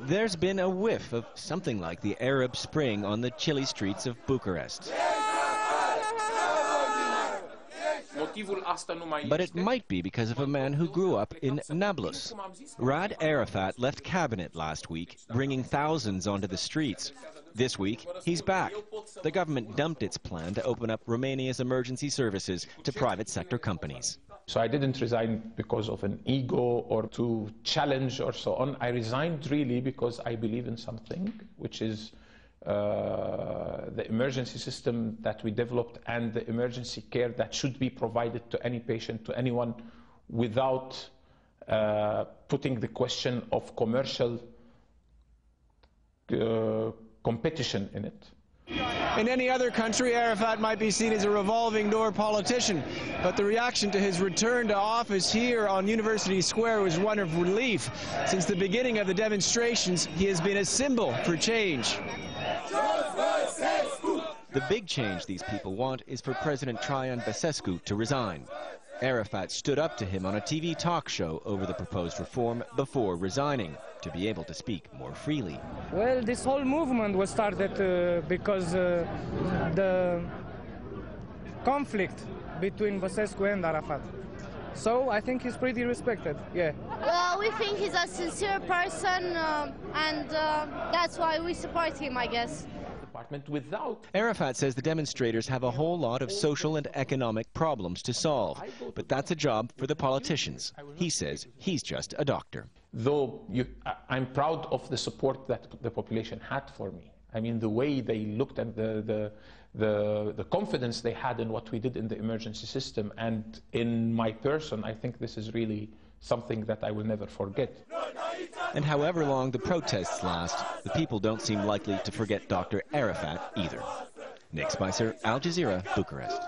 There's been a whiff of something like the Arab Spring on the chilly streets of Bucharest. But it might be because of a man who grew up in Nablus. Raed Arafat left cabinet last week, bringing thousands onto the streets. This week, he's back. The government dumped its plan to open up Romania's emergency services to private sector companies. So I didn't resign because of an ego or to challenge or so on. I resigned really because I believe in something, which is the emergency system that we developed and the emergency care that should be provided to any patient, to anyone, without putting the question of commercial competition in it. In any other country, Arafat might be seen as a revolving door politician, but the reaction to his return to office here on University Square was one of relief. Since the beginning of the demonstrations, he has been a symbol for change. The big change these people want is for President Traian Băsescu to resign. Arafat stood up to him on a TV talk show over the proposed reform before resigning, to be able to speak more freely. Well, this whole movement was started because the conflict between Băsescu and Arafat. So I think he's pretty respected, yeah. Well, we think he's a sincere person, and that's why we support him, I guess. Arafat says the demonstrators have a whole lot of social and economic problems to solve, but that's a job for the politicians. He says he's just a doctor. Though I'm proud of the support that the population had for me. I mean, the way they looked at the confidence they had in what we did in the emergency system and in my person, I think this is really something that I will never forget. And however long the protests last, the people don't seem likely to forget Dr. Arafat either. Nick Spicer, Al Jazeera, Bucharest.